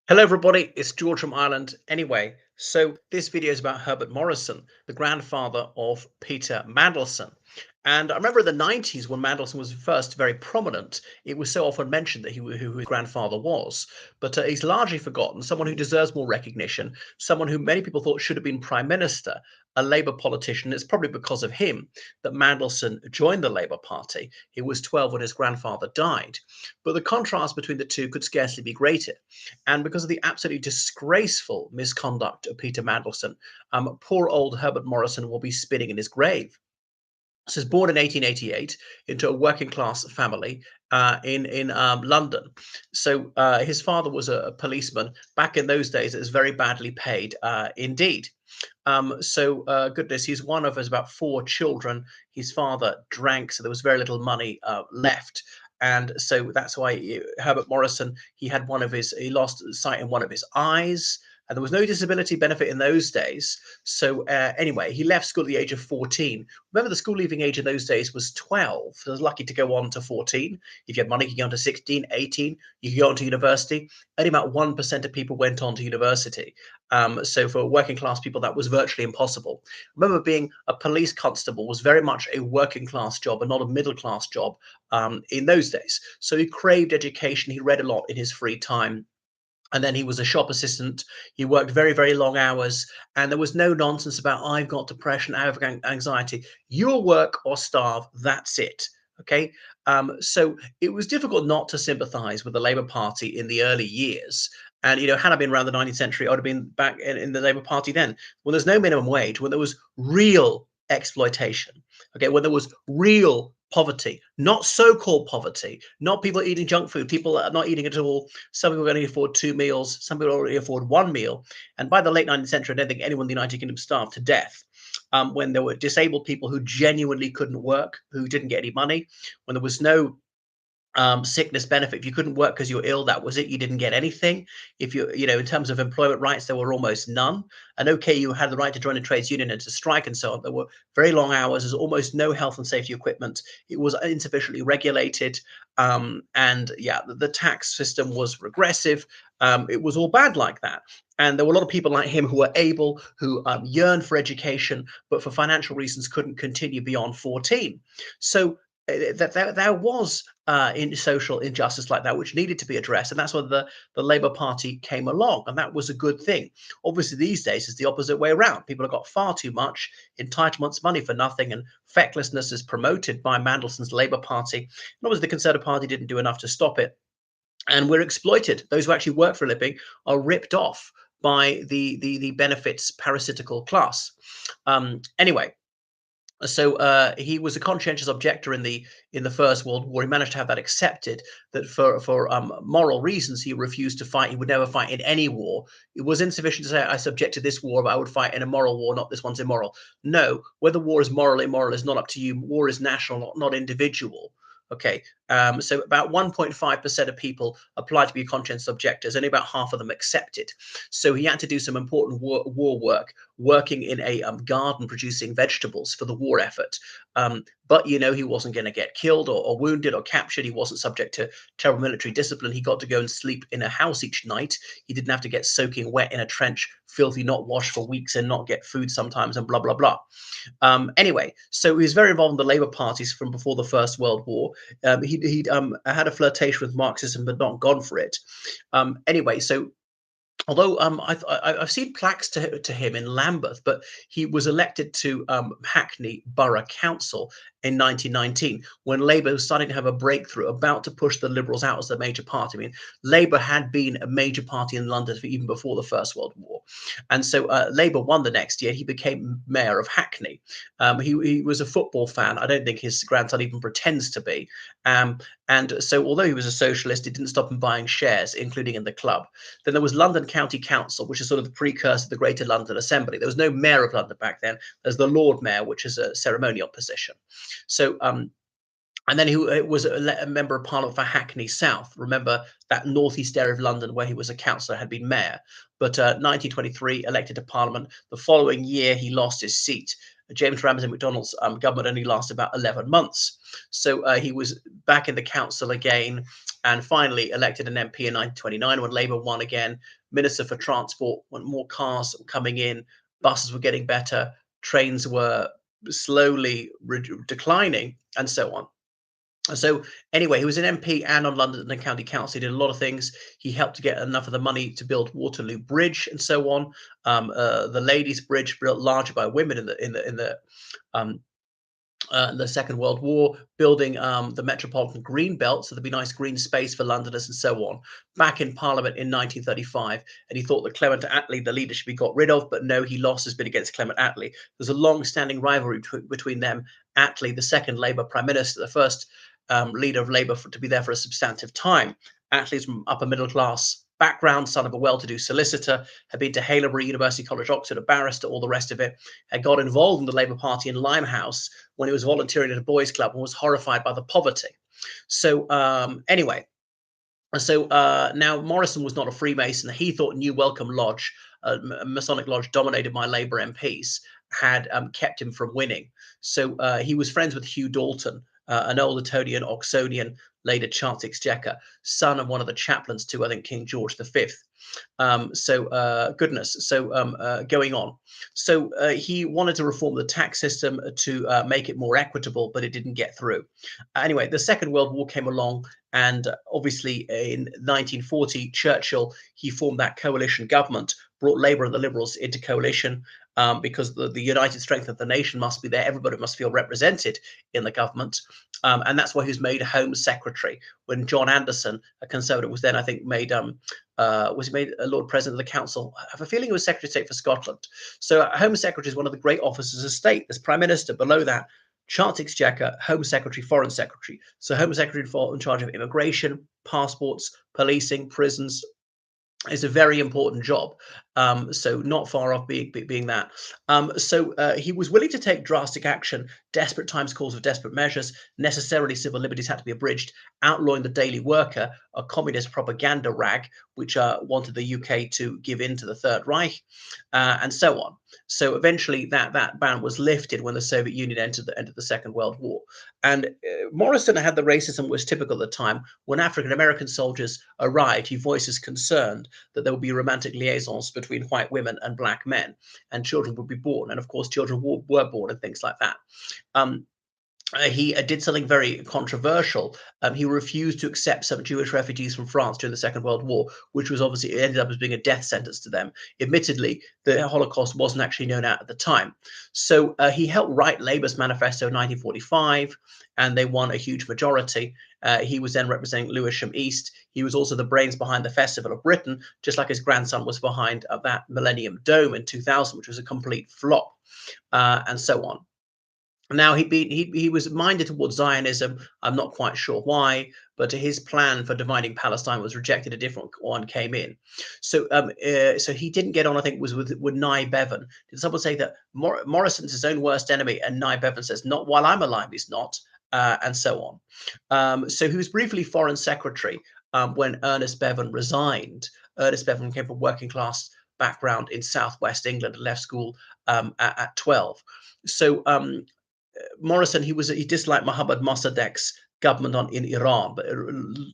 Hello, everybody. It's George from Ireland. Anyway, so this video is about Herbert Morrison, the grandfather of Peter Mandelson. And I remember in the 90s when Mandelson was first very prominent, it was so often mentioned that who his grandfather was. But he's largely forgotten, someone who deserves more recognition, someone who many people thought should have been prime minister, a Labour politician. It's probably because of him that Mandelson joined the Labour Party. He was 12 when his grandfather died. But the contrast between the two could scarcely be greater. And because of the absolutely disgraceful misconduct of Peter Mandelson, poor old Herbert Morrison will be spinning in his grave. So he was born in 1888 into a working class family in London. So his father was a policeman. Back in those days, it was very badly paid indeed. Goodness, he's one of his about four children. His father drank, so there was very little money left. And so that's why Herbert Morrison, he lost sight in one of his eyes. And there was no disability benefit in those days. So anyway, he left school at the age of 14. Remember, the school leaving age in those days was 12. So I was lucky to go on to 14. If you had money, you could go on to 16, 18. You could go on to university. Only about 1% of people went on to university. So for working class people, that was virtually impossible. Remember, being a police constable was very much a working class job and not a middle class job in those days. So he craved education. He read a lot in his free time. And then he was a shop assistant. He worked very, very long hours, and there was no nonsense about I've got depression, I have anxiety. You'll work or starve. That's it. Okay. So it was difficult not to sympathize with the Labour Party in the early years. And had I been around the 19th century, I would have been back in the Labour Party then. When there's no minimum wage, when there was real exploitation, okay, when there was real poverty, not so-called poverty, not people eating junk food, people are not eating at all. Some people can only afford two meals. Some people only afford one meal. And by the late 19th century, I don't think anyone in the United Kingdom starved to death. When there were disabled people who genuinely couldn't work, who didn't get any money, when there was no sickness benefit. If you couldn't work because you were ill, that was it. You didn't get anything. If in terms of employment rights, there were almost none. And okay, you had the right to join a trades union and to strike and so on. There were very long hours. There's almost no health and safety equipment. It was insufficiently regulated. And yeah, the tax system was regressive. It was all bad like that. And there were a lot of people like him who were able, who yearned for education, but for financial reasons couldn't continue beyond 14. So that there was in social injustice like that, which needed to be addressed, and that's where the Labour Party came along, and that was a good thing. Obviously, these days it's the opposite way around. People have got far too much entitlements, money for nothing, and fecklessness is promoted by Mandelson's Labour Party. And obviously, the Conservative Party didn't do enough to stop it, and we're exploited. Those who actually work for a living are ripped off by the benefits parasitical class. Anyway, so he was a conscientious objector in the First World War. He managed to have that accepted. That for moral reasons he refused to fight. He would never fight in any war. It was insufficient to say I subject to this war, but I would fight in a moral war. Not this one's immoral. No, whether war is moral or immoral is not up to you. War is national, not individual. Okay, so about 1.5% of people applied to be conscientious objectors. Only about half of them accepted. So he had to do some important war work, working in a garden producing vegetables for the war effort. But he wasn't going to get killed or wounded or captured. He wasn't subject to terrible military discipline. He got to go and sleep in a house each night. He didn't have to get soaking wet in a trench, filthy, not washed for weeks, and not get food sometimes, and blah blah blah. Anyway, so he was very involved in the Labour parties from before the First World War. He'd had a flirtation with Marxism, but not gone for it. Anyway, so although I've seen plaques to him in Lambeth, but he was elected to Hackney Borough Council in 1919 when Labour was starting to have a breakthrough, about to push the Liberals out as the major party. I mean, Labour had been a major party in London even before the First World War. And so Labour won the next year. He became mayor of Hackney. He was a football fan. I don't think his grandson even pretends to be. And so although he was a socialist, it didn't stop him buying shares, including in the club. Then there was London County Council, which is sort of the precursor to the Greater London Assembly. There was no mayor of London back then. There's the Lord Mayor, which is a ceremonial position. So and then he was a member of Parliament for Hackney South. Remember that northeast area of London where he was a councillor, had been mayor. But 1923, elected to Parliament. The following year, he lost his seat. James Ramsay MacDonald's government only lasted about 11 months. So he was back in the council again and finally elected an MP in 1929 when Labour won again. Minister for Transport, when more cars were coming in, buses were getting better, trains were slowly declining, and so on. So anyway, he was an MP and on London and County Council. He did a lot of things. He helped to get enough of the money to build Waterloo Bridge and so on. The Ladies' Bridge, built larger by women um, the Second World War, building the Metropolitan Green Belt, so there'd be nice green space for Londoners and so on, back in Parliament in 1935. And he thought that Clement Attlee, the leader, should be got rid of, but no, he lost his bid against Clement Attlee. There's a long-standing rivalry between them. Attlee, the second Labour Prime Minister, the first leader of Labour to be there for a substantive time. Attlee's from upper middle class background, son of a well-to-do solicitor, had been to Haileybury, University College, Oxford, a barrister, all the rest of it, had got involved in the Labour Party in Limehouse when he was volunteering at a boys' club and was horrified by the poverty. So anyway, so now Morrison was not a Freemason. He thought New Welcome Lodge, Masonic Lodge dominated by Labour MPs, had kept him from winning. So he was friends with Hugh Dalton, an old Etonian, Oxonian, later Chance Exchequer, son of one of the chaplains to, I think, King George V. Goodness. So going on. So he wanted to reform the tax system to make it more equitable, but it didn't get through. Anyway, the Second World War came along, and obviously in 1940, Churchill, he formed that coalition government, brought Labour and the Liberals into coalition, because the united strength of the nation must be there. Everybody must feel represented in the government. And that's why he was made Home Secretary when John Anderson, a Conservative, was then, I think, made was he made a Lord President of the Council? I have a feeling he was Secretary of State for Scotland. So Home Secretary is one of the great offices of state. There's Prime Minister, below that, Chance Exchequer, Home Secretary, Foreign Secretary. So Home Secretary in charge of immigration, passports, policing, prisons. It's a very important job, so not far off being that. He was willing to take drastic action. Desperate times calls for desperate measures. Necessarily, civil liberties had to be abridged, outlawing the Daily Worker, a communist propaganda rag, which wanted the UK to give in to the Third Reich, and so on. So eventually, that ban was lifted when the Soviet Union entered the Second World War. And Morrison had the racism was typical at the time. When African American soldiers arrived, he voices concerned that there would be romantic liaisons between white women and black men, and children would be born. And of course, children were born and things like that. He did something very controversial. He refused to accept some Jewish refugees from France during the Second World War, which was obviously, it ended up as being a death sentence to them. Admittedly, the Holocaust wasn't actually known at the time. So he helped write Labour's manifesto in 1945, and they won a huge majority. He was then representing Lewisham East. He was also the brains behind the Festival of Britain, just like his grandson was behind that Millennium Dome in 2000, which was a complete flop, and so on. Now he was minded towards Zionism. I'm not quite sure why, but his plan for dividing Palestine was rejected. A different one came in. So so he didn't get on. I think it was with Nye Bevan. Did someone say that Morrison's his own worst enemy, and Nye Bevan says, "Not while I'm alive, he's not," and so on. So he was briefly Foreign Secretary when Ernest Bevan resigned. Ernest Bevan came from working class background in southwest England and left school at 12. So Morrison, he disliked Mohammad Mossadegh's government in Iran, but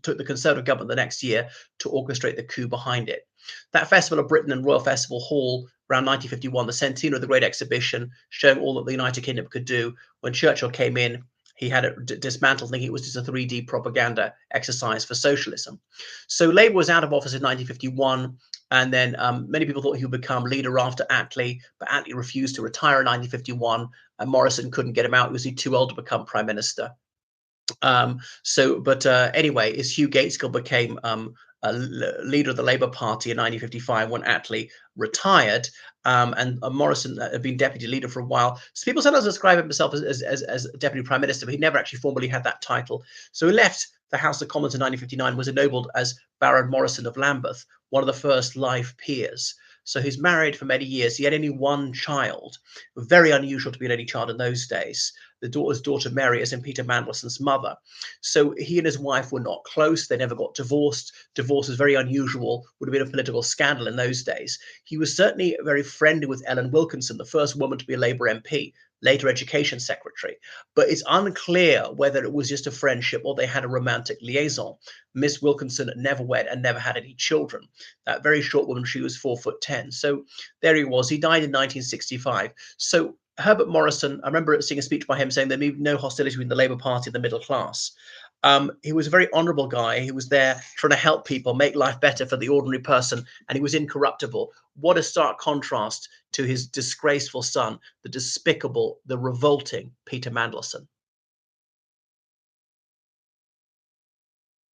took the Conservative government the next year to orchestrate the coup behind it. That Festival of Britain and Royal Festival Hall around 1951, the centenary of the Great Exhibition, showing all that the United Kingdom could do. When Churchill came in, he had it dismantled, thinking it was just a 3D propaganda exercise for socialism. So Labour was out of office in 1951, and then many people thought he would become leader after Attlee, but Attlee refused to retire in 1951, and Morrison couldn't get him out. He was too old to become prime minister. Anyway, as Hugh Gaitskell became leader of the Labour Party in 1955 when Attlee retired, and Morrison had been deputy leader for a while. So people sometimes describe himself as deputy prime minister, but he never actually formally had that title. So he left the House of Commons in 1959, was ennobled as Baron Morrison of Lambeth, one of the first live peers. So he's married for many years. He had only one child, very unusual to be an only child in those days. His daughter Mary, as in Peter Mandelson's mother. So he and his wife were not close. They never got divorced. Divorce was very unusual, would have been a political scandal in those days. He was certainly very friendly with Ellen Wilkinson, the first woman to be a Labour MP, later education secretary. But it's unclear whether it was just a friendship or they had a romantic liaison. Miss Wilkinson never wed and never had any children. That very short woman, she was 4'10". So there he was. He died in 1965. So Herbert Morrison, I remember seeing a speech by him saying there may be no hostility between the Labour Party and the middle class. He was a very honourable guy. He was there trying to help people, make life better for the ordinary person, and he was incorruptible. What a stark contrast to his disgraceful son, the despicable, the revolting Peter Mandelson.